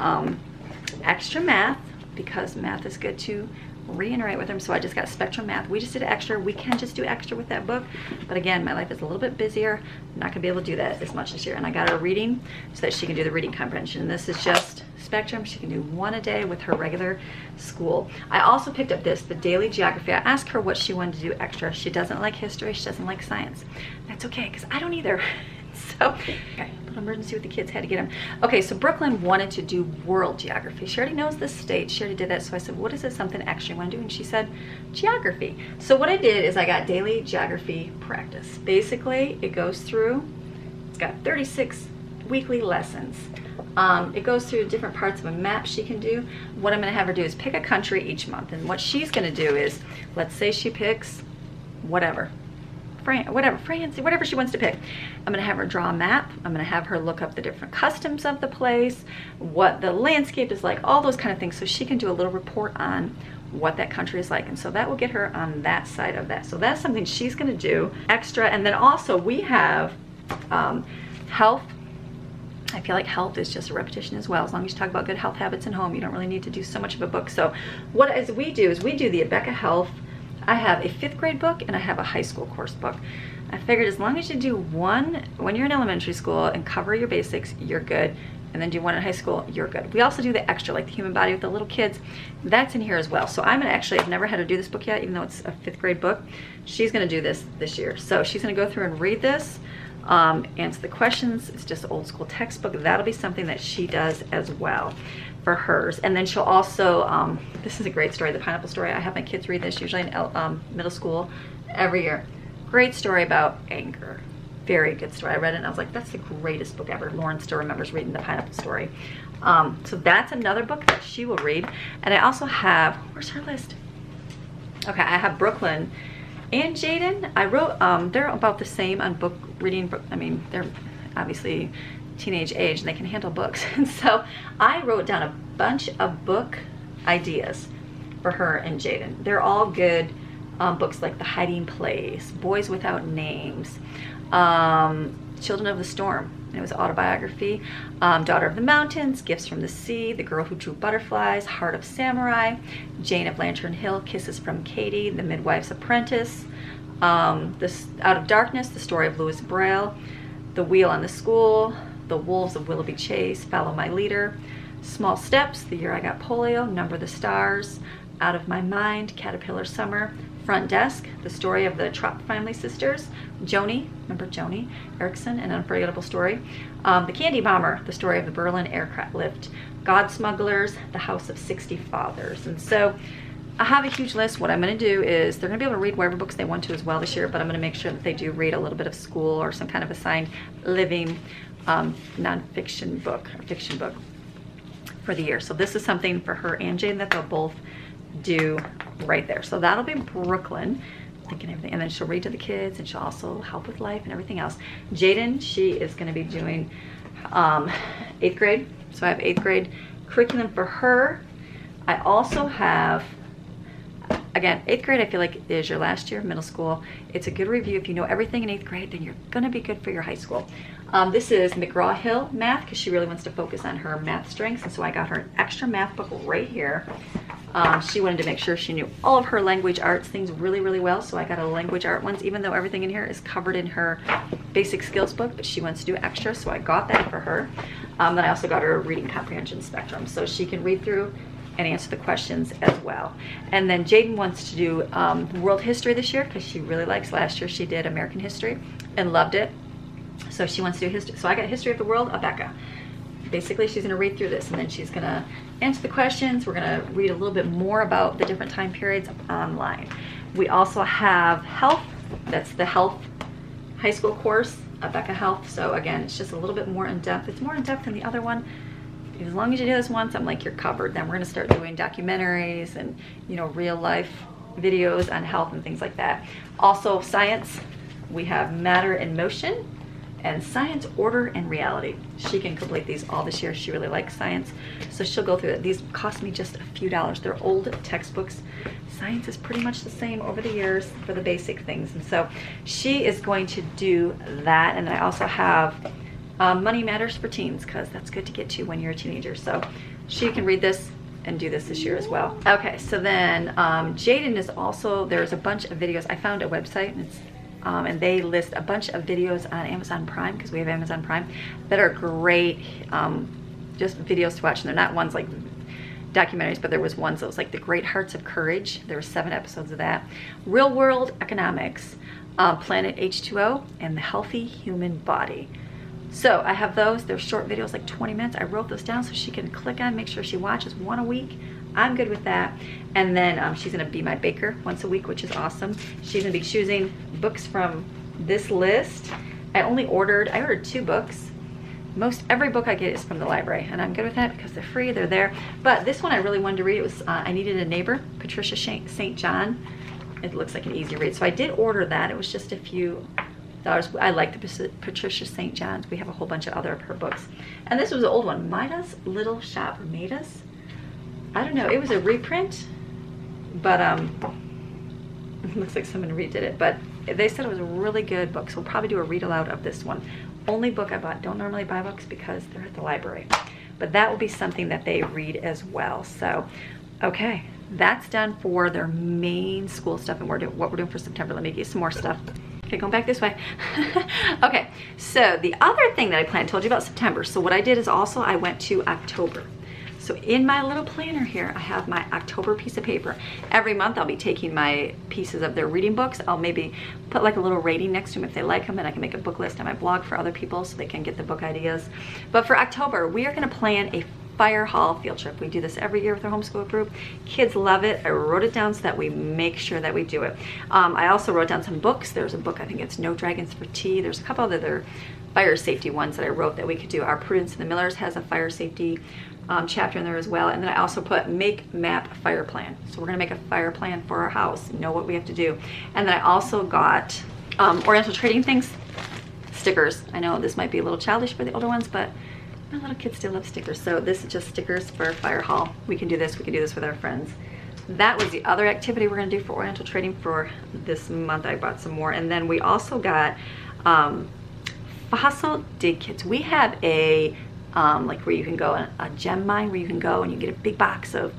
extra math, because math is good to reiterate with them. So I just got Spectrum Math. We just did extra. We can just do extra with that book, but again, my life is a little bit busier. I'm not gonna be able to do that as much this year. And I got her reading so that she can do the reading comprehension. And this is just Spectrum. She can do 1 a day with her regular school. I also picked up this, the daily geography. I asked her what she wanted to do extra. She doesn't like history. She doesn't like science. That's okay, because I don't either. So, okay, little emergency with the kids, had to get them. Okay, so Brooklyn wanted to do world geography. She already knows the state. She already did that. So I said, what is it, something extra you want to do? And she said, geography. So what I did is I got daily geography practice. Basically, it goes through, it's got 36 weekly lessons. It goes through different parts of a map she can do. What I'm going to have her do is pick a country each month. And what she's going to do is, let's say she picks whatever. France, whatever she wants to pick. I'm gonna have her draw a map. I'm gonna have her look up the different customs of the place, what the landscape is like, all those kind of things, so she can do a little report on what that country is like. And so that will get her on that side of that. So that's something she's gonna do extra. And then also we have health. I feel like health is just a repetition as well. As long as you talk about good health habits in home, you don't really need to do so much of a book. So what as we do is we do the Abeka Health. I have a 5th grade book and I have a high school course book. I figured as long as you do one when you're in elementary school and cover your basics, you're good. And then do one in high school, you're good. We also do the extra, like the human body with the little kids. That's in here as well. So I'm gonna actually, I've never had her do this book yet, even though it's a 5th grade book. She's gonna do this year. So she's gonna go through and read this, answer the questions. It's just an old school textbook. That'll be something that she does as well for hers. And then she'll also, this is a great story, the pineapple story. I have my kids read this usually in middle school every year. Great story about anger. Very good story. I read it and I was like, that's the greatest book ever. Lauren still remembers reading the pineapple story. So that's another book that she will read. And I also have, where's her list? Okay, I have Brooklyn and Jaden. I wrote, they're about the same on book reading. I mean, they're obviously teenage age and they can handle books. And so I wrote down a bunch of book ideas for her and Jaden. They're all good books, like The Hiding Place, Boys Without Names, Children of the Storm. It was autobiography. Daughter of the Mountains, Gifts from the Sea, The Girl Who Drew Butterflies, Heart of Samurai, Jane of Lantern Hill, Kisses from Katie, The Midwife's Apprentice, Out of Darkness, The Story of Louis Braille, The Wheel on the School, The Wolves of Willoughby Chase, Follow My Leader, Small Steps, The Year I Got Polio, Number the Stars, Out of My Mind, Caterpillar Summer, Front Desk, The Story of the Trop Family Sisters, Joni, remember Joni Erickson, An Unforgettable Story, The Candy Bomber, The Story of the Berlin Aircraft Lift, God Smugglers, The House of 60 Fathers. And so I have a huge list. What I'm going to do is they're going to be able to read whatever books they want to as well this year, but I'm going to make sure that they do read a little bit of school or some kind of assigned living nonfiction book or fiction book for the year. So this is something for her and Jaden that they'll both do right there. So that'll be Brooklyn, thinking everything, and then she'll read to the kids, and she'll also help with life and everything else. Jaden, she is going to be doing 8th grade. So I have 8th grade curriculum for her. I also have, again, 8th grade I feel like is your last year of middle school. It's a good review. If you know everything in 8th grade, then you're gonna be good for your high school. This is McGraw-Hill math, because she really wants to focus on her math strengths, and so I got her an extra math book right here. She wanted to make sure she knew all of her language arts things really, really well, so I got a language art ones, even though everything in here is covered in her basic skills book, but she wants to do extra, so I got that for her. Then I also got her a reading comprehension spectrum, so she can read through and answer the questions as well. And then Jaden wants to do world history this year, because she really likes, last year she did American history and loved it. So she wants to do history. So I got history of the world, Becca. Basically, she's gonna read through this, and then she's gonna answer the questions. We're gonna read a little bit more about the different time periods online. We also have health. That's the health high school course, Becca Health. So again, it's just a little bit more in depth. It's more in depth than the other one. As long as you do this once, I'm like, you're covered. Then we're gonna start doing documentaries and, you know, real life videos on health and things like that. Also science, we have matter and motion, and science, order, and reality. She can complete these all this year. She really likes science, so she'll go through it. These cost me just a few dollars. They're old textbooks. Science is pretty much the same over the years for the basic things, and so she is going to do that. And then I also have Money Matters for Teens, because that's good to get to when you're a teenager. So she can read this and do this year as well. Okay, so then Jaden is also, there's a bunch of videos. I found a website, and it's and they list a bunch of videos on Amazon Prime, because we have Amazon Prime, that are great, just videos to watch. And they're not ones like documentaries, but there was ones that was like The Great Hearts of Courage. There were 7 episodes of that. Real World Economics, Planet H2O, and The Healthy Human Body. So I have those. They're short videos, like 20 minutes. I wrote those down so she can click on, make sure she watches one a week. I'm good with that. And then she's gonna be my baker once a week, which is awesome. She's gonna be choosing books from this list. I ordered 2 books. Most every book I get is from the library, and I'm good with that because they're free, they're there. But this one I really wanted to read. It was I Needed a Neighbor, Patricia St. John. It looks like an easy read. So I did order that. It was just a few dollars. I like the Patricia St. John's. We have a whole bunch of other of her books. And this was an old one, Maida's Little Shop, or Maida's. I don't know, it was a reprint, but it looks like someone redid it, but they said it was a really good book, so we'll probably do a read aloud of this one. Only book I bought. Don't normally buy books because they're at the library, but that will be something that they read as well. So, okay, that's done for their main school stuff, and what we're doing for September. Let me get some more stuff. Okay, going back this way. Okay, so the other thing that I planned, told you about September. So what I did is also I went to October. So in my little planner here, I have my October piece of paper. Every month I'll be taking my pieces of their reading books. I'll maybe put like a little rating next to them if they like them, and I can make a book list on my blog for other people so they can get the book ideas. But for October, we are gonna plan a fire hall field trip. We do this every year with our homeschool group. Kids love it. I wrote it down so that we make sure that we do it. I also wrote down some books. There's a book, I think it's No Dragons for Tea. There's a couple other fire safety ones that I wrote that we could do. Our Prudence and the Millers has a fire safety chapter in there as well. And then I also put make, map, fire plan. So we're gonna make a fire plan for our house, know what we have to do. And then I also got Oriental Trading things, stickers. I know this might be a little childish for the older ones, but my little kids still love stickers. So this is just stickers for fire hall. We can do this with our friends. That was the other activity we're gonna do for Oriental Trading for this month. I bought some more. And then we also got fossil dig kits. We have a like where you can go, a gem mine where you can go and you get a big box of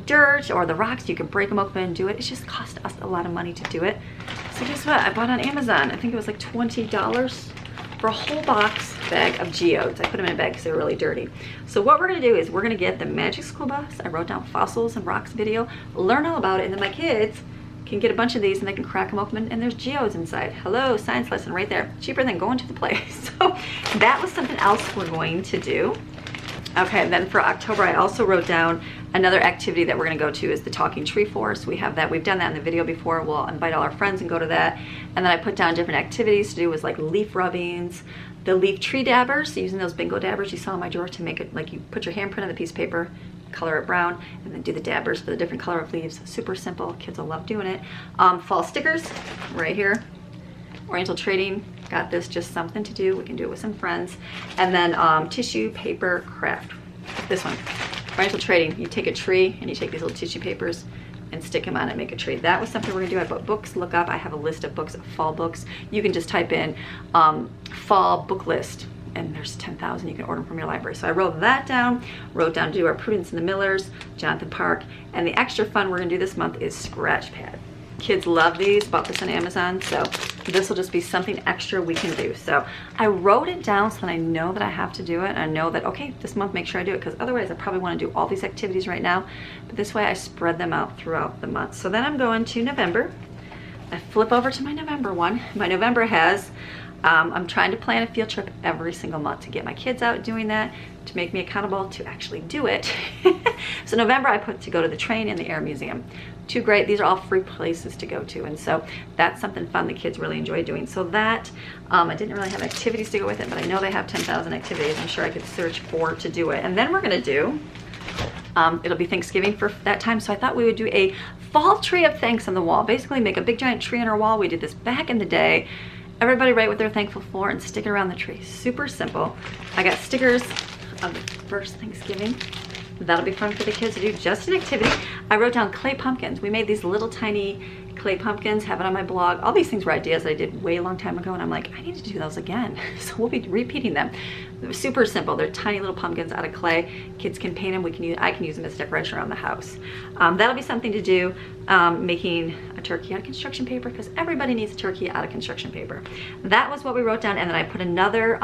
dirt or the rocks. You can break them open and do it. It's just cost us a lot of money to do it. So guess what? I bought on Amazon. I think it was like $20 for a whole box bag of geodes. I put them in a bag because they're really dirty. So what we're gonna do is we're gonna get the Magic School Bus. I wrote down fossils and rocks video, learn all about it, and then my kids can get a bunch of these and they can crack them open and there's geodes inside. Hello, science lesson right there. Cheaper than going to the play. So that was something else we're going to do. Okay, and then for October, I also wrote down another activity that we're gonna go to is the Talking Tree Forest. We have that, we've done that in the video before. We'll invite all our friends and go to that. And then I put down different activities to do with like leaf rubbings, the leaf tree dabbers, using those bingo dabbers you saw in my drawer to make it like you put your handprint on the piece of paper, color it brown, and then do the dabbers for the different color of leaves. Super simple, kids will love doing it. Fall stickers, right here. Oriental trading, got this, just something to do. We can do it with some friends. And then tissue paper craft. This one, Oriental trading. You take a tree and you take these little tissue papers and stick them on it, make a tree. That was something we're gonna do. I put books, look up. I have a list of books, fall books. You can just type in fall book list, and there's 10,000. You can order them from your library. So I wrote that down, wrote down to do our Prudence and the Millers, Jonathan Park, and the extra fun we're gonna do this month is scratch pad. Kids love these, bought this on Amazon, so this will just be something extra we can do. So I wrote it down so that I know that I have to do it. I know that, okay, this month make sure I do it, because otherwise I probably want to do all these activities right now, but this way I spread them out throughout the month. So then I'm going to November. I flip over to my November one. My November has, I'm trying to plan a field trip every single month to get my kids out doing that, to make me accountable to actually do it. So November I put to go to the train and the air museum. Two great, these are all free places to go to, and so that's something fun the kids really enjoy doing. So that, I didn't really have activities to go with it, but I know they have 10,000 activities. I'm sure I could search for to do it. And then we're gonna do, it'll be Thanksgiving for that time, so I thought we would do a fall tree of thanks on the wall. Basically make a big giant tree on our wall. We did this back in the day. Everybody write what they're thankful for and stick it around the tree. Super simple. I got stickers of the first Thanksgiving. That'll be fun for the kids to do, just an activity. I wrote down clay pumpkins. We made these little tiny clay pumpkins, have it on my blog. All these things were ideas that I did way a long time ago, and I'm like, I need to do those again. So we'll be repeating them. They're super simple. They're tiny little pumpkins out of clay. Kids can paint them. I can use them as decoration around the house. That'll be something to do, making a turkey out of construction paper, because everybody needs a turkey out of construction paper. That was what we wrote down, and then I put another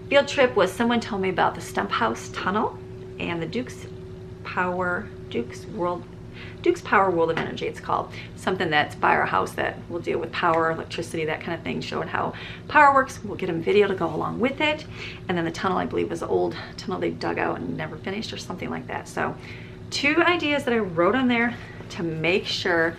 field trip was someone told me about the Stump House Tunnel and the Duke's Power World of Energy, it's called. Something that's by our house that will deal with power, electricity, that kind of thing, showing how power works. We'll get them video to go along with it. And then the tunnel, I believe, was the old tunnel they dug out and never finished, or something like that. So 2 ideas that I wrote on there to make sure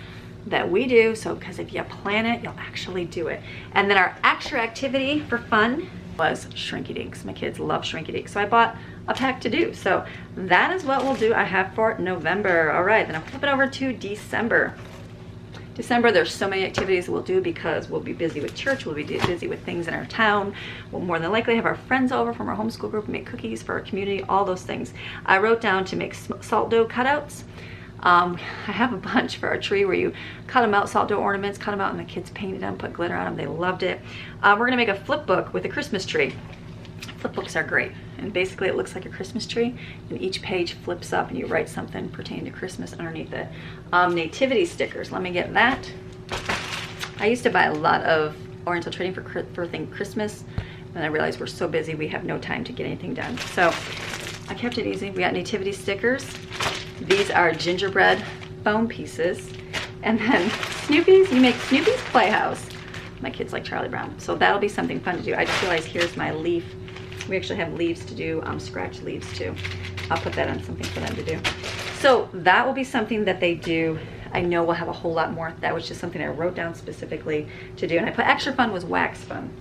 that we do, so because if you plan it, you'll actually do it. And then our extra activity for fun was Shrinky Dinks. My kids love Shrinky Dinks, so I bought a pack to do. So that is what we'll do. I have for November. All right, then I'll flip it over to December. December, there's so many activities we'll do because we'll be busy with church, we'll be busy with things in our town. We'll more than likely have our friends over from our homeschool group, make cookies for our community, all those things. I wrote down to make salt dough cutouts. I have a bunch for our tree where you cut them out, salt dough ornaments, cut them out, and the kids painted them, put glitter on them. They loved it. We're gonna make a flip book with a Christmas tree. Flip books are great, and basically it looks like a Christmas tree, and each page flips up and you write something pertaining to Christmas underneath it. Nativity stickers, let me get that. I used to buy a lot of Oriental trading for Christmas, and I realized we're so busy we have no time to get anything done. So I kept it easy. We got nativity stickers. These are gingerbread foam pieces. And then Snoopy's, you make Snoopy's Playhouse. My kids like Charlie Brown, so that'll be something fun to do. I just realized here's my leaf. We actually have leaves to do, scratch leaves too. I'll put that on something for them to do. So that will be something that they do. I know we'll have a whole lot more. That was just something I wrote down specifically to do. And I put extra fun was wax fun.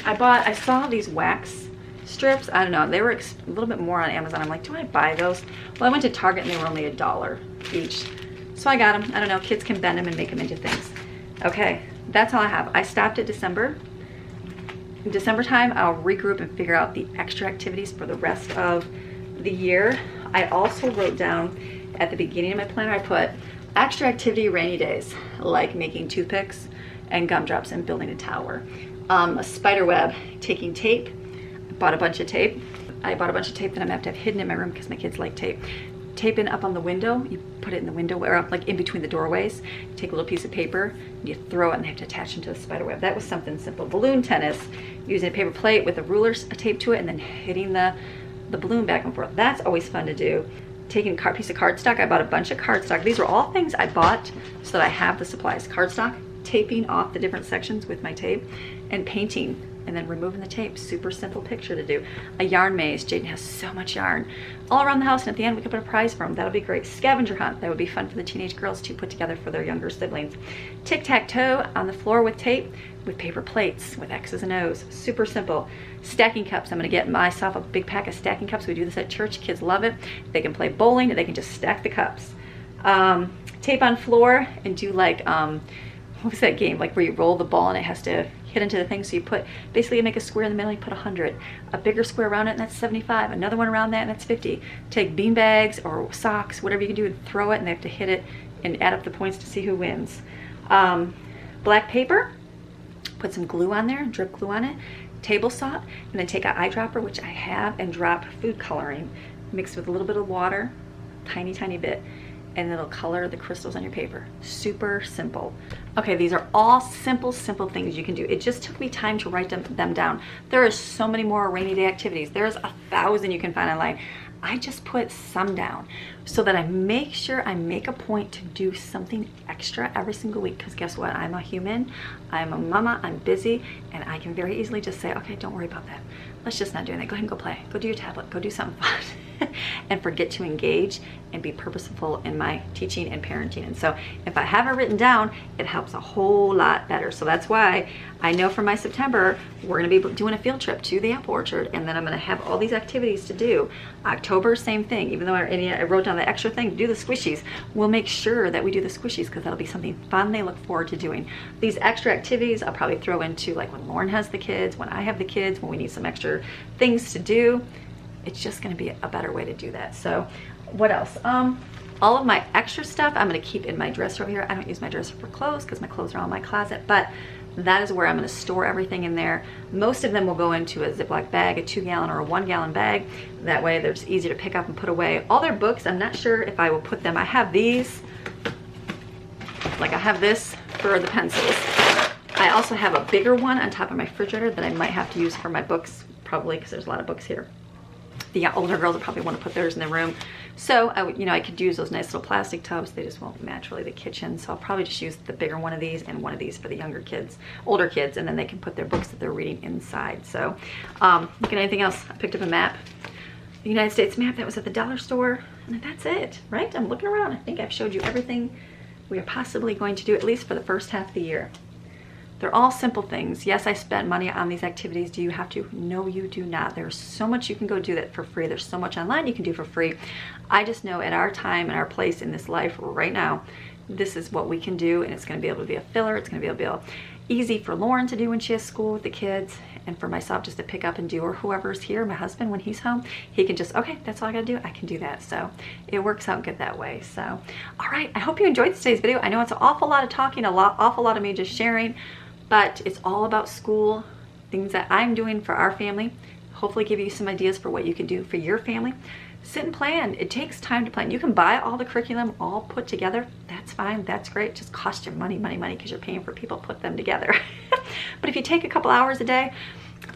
I saw these wax strips. I don't know, they were a little bit more on Amazon. I'm like, do I buy those? Well, I went to Target and they were only $1 each. So I got them. I don't know, kids can bend them and make them into things. Okay, that's all I have. I stopped at December. In December time, I'll regroup and figure out the extra activities for the rest of the year. I also wrote down at the beginning of my planner, I put extra activity rainy days, like making toothpicks and gumdrops and building a tower. A spider web, taking tape. I bought a bunch of tape. I bought a bunch of tape that I'm gonna have hidden in my room because my kids like tape. Taping up on the window, you put it in the window, or up like in between the doorways. You take a little piece of paper, and you throw it, and they have to attach it to the spider web. That was something simple. Balloon tennis, using a paper plate with a ruler taped to it, and then hitting the balloon back and forth. That's always fun to do. Taking a piece of cardstock, I bought a bunch of cardstock. These are all things I bought so that I have the supplies. Cardstock, taping off the different sections with my tape, and painting and then removing the tape. Super simple picture to do. A yarn maze. Jaden has so much yarn all around the house, and at the end we could put a prize for him. That'll be great. Scavenger hunt. That would be fun for the teenage girls to put together for their younger siblings. Tic-tac-toe on the floor with tape, with paper plates, with X's and O's. Super simple. Stacking cups. I'm gonna get myself a big pack of stacking cups. We do this at church. Kids love it. They can play bowling, and they can just stack the cups. Tape on floor and do like, what was that game? Like where you roll the ball and it has to hit into the thing. So you put, basically you make a square in the middle, you put 100. A bigger square around it, and that's 75. Another one around that, and that's 50. Take bean bags or socks, whatever you can do, and throw it, and they have to hit it and add up the points to see who wins. Black paper, put some glue on there, drip glue on it, table saw, and then take an eyedropper, which I have, and drop food coloring mixed with a little bit of water, tiny bit, and it'll color the crystals on your paper. Super simple. Okay, these are all simple things you can do. It just took me time to write them down. There are so many more rainy day activities. There's 1,000 you can find online. I just put some down so that I make sure I make a point to do something extra every single week, because guess what? I'm a human, I'm a mama, I'm busy, and I can very easily just say, okay, don't worry about that. Let's just not do anything. Go ahead and go play. Go do your tablet. Go do something fun. And forget to engage and be purposeful in my teaching and parenting. And so if I have it written down, it helps a whole lot better. So that's why I know for my September, we're gonna be doing a field trip to the apple orchard, and then I'm gonna have all these activities to do. October, same thing. Even though I wrote down the extra thing to do the squishies, we'll make sure that we do the squishies, because that'll be something fun they look forward to doing. These extra activities I'll probably throw into like when Lauren has the kids, when I have the kids, when we need some extra things to do. It's just going to be a better way to do that. So what else? All of my extra stuff I'm going to keep in my dresser over here. I don't use my dresser for clothes because my clothes are all in my closet, but that is where I'm going to store everything in there. Most of them will go into a Ziploc bag, a 2-gallon or a 1-gallon bag. That way they're just easy to pick up and put away. All their books, I'm not sure if I will put them. I have these, like I have this for the pencils. I also have a bigger one on top of my refrigerator that I might have to use for my books, probably, because there's a lot of books here. The older girls will probably want to put theirs in their room. So I could use those nice little plastic tubs. They just won't match really the kitchen. So I'll probably just use the bigger one of these and one of these for the younger kids, older kids, and then they can put their books that they're reading inside. So look at anything else. I picked up a map, the United States map that was at the dollar store, and that's it, right? I'm looking around. I think I've showed you everything we are possibly going to do, at least for the first half of the year. They're all simple things. Yes, I spent money on these activities. Do you have to? No, you do not. There's so much you can go do that for free. There's so much online you can do for free. I just know at our time and our place in this life right now, this is what we can do, and it's going to be able to be a filler. It's going to be easy for Lauren to do when she has school with the kids, and for myself just to pick up and do, or whoever's here, my husband, when he's home, he can just, okay, that's all I gotta do. I can do that. So it works out good that way. So, all right, I hope you enjoyed today's video. I know it's an awful lot of talking, awful lot of me just sharing, but it's all about school, things that I'm doing for our family. Hopefully give you some ideas for what you can do for your family. Sit and plan. It takes time to plan. You can buy all the curriculum all put together. That's fine. That's great. It just costs you money, because you're paying for people to put them together. But if you take a couple hours a day,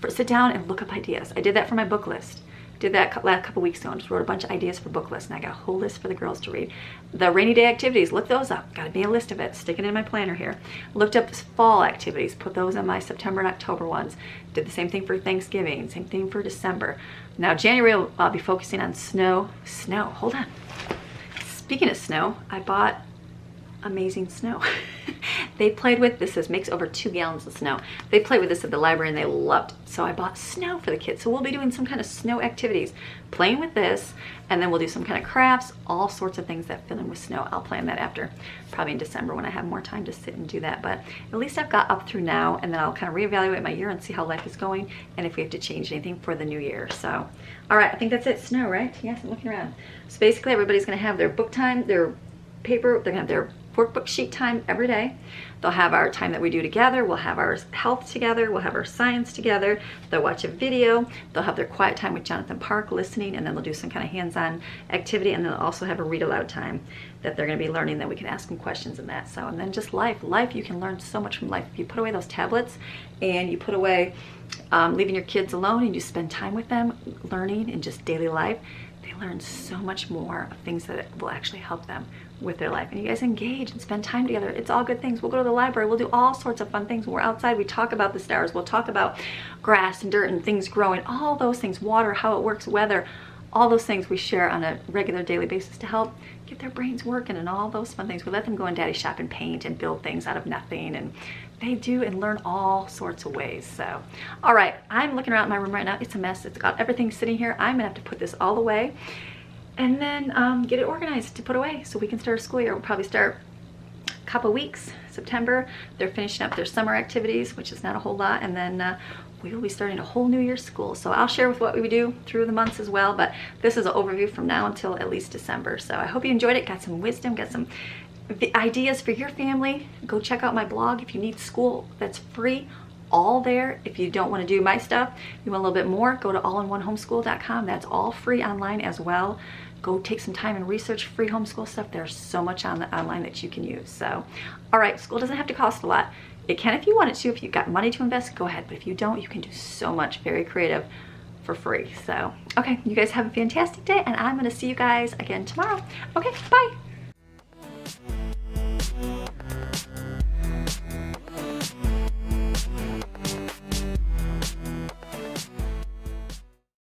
sit down and look up ideas. I did that for my book list. Did that last couple weeks ago and just wrote a bunch of ideas for book lists, and I got a whole list for the girls to read. The rainy day activities, look those up. Got to be a list of it. Stick it in my planner here. Looked up fall activities, put those in my September and October ones. Did the same thing for Thanksgiving, same thing for December. Now January I'll be focusing on snow. Hold on. Speaking of snow, I bought amazing snow. They played with this, makes over 2 gallons of snow. They played with this at the library and they loved it. So I bought snow for the kids. So we'll be doing some kind of snow activities, playing with this, and then we'll do some kind of crafts, all sorts of things that fill in with snow. I'll plan that after, probably in December when I have more time to sit and do that. But at least I've got up through now, and then I'll kind of reevaluate my year and see how life is going and if we have to change anything for the new year. So, all right, I think that's it. Snow, right? Yes, I'm looking around. So basically everybody's gonna have their book time, their paper, they're gonna have their workbook sheet time every day. They'll have our time that we do together. We'll have our health together. We'll have our science together. They'll watch a video. They'll have their quiet time with Jonathan Park listening, and then they'll do some kind of hands-on activity, and they'll also have a read aloud time that they're going to be learning, that we can ask them questions and that. So, and then just life, you can learn so much from life. If you put away those tablets and you put away leaving your kids alone and you spend time with them learning and just daily life, they learn so much more of things that will actually help them with their life. And you guys engage and spend time together. It's all good things. We'll go to the library. We'll do all sorts of fun things. When we're outside, we talk about the stars. We'll talk about grass and dirt and things growing, all those things, water, how it works, weather, all those things we share on a regular daily basis to help get their brains working and all those fun things. We let them go in daddy shop and paint and build things out of nothing, and they do and learn all sorts of ways. So, all right, I'm looking around my room right now. It's a mess. It's got everything sitting here. I'm gonna have to put this all away and then get it organized to put away so we can start our school year. We'll probably start a couple weeks, September. They're finishing up their summer activities, which is not a whole lot, and then we will be starting a whole new year's school. So I'll share with what we do through the months as well, but this is an overview from now until at least December. So I hope you enjoyed it, got some wisdom, got some ideas for your family. Go check out my blog if you need school that's free, all there. If you don't want to do my stuff, you want a little bit more, go to allinoneHomeschool.com. That's all free online as well. Go take some time and research free homeschool stuff. There's so much on the online that you can use. So, all right, school doesn't have to cost a lot. It can if you want it to. If you've got money to invest, go ahead. But if you don't, you can do so much very creative for free. So, okay, you guys have a fantastic day, and I'm going to see you guys again tomorrow. Okay, bye.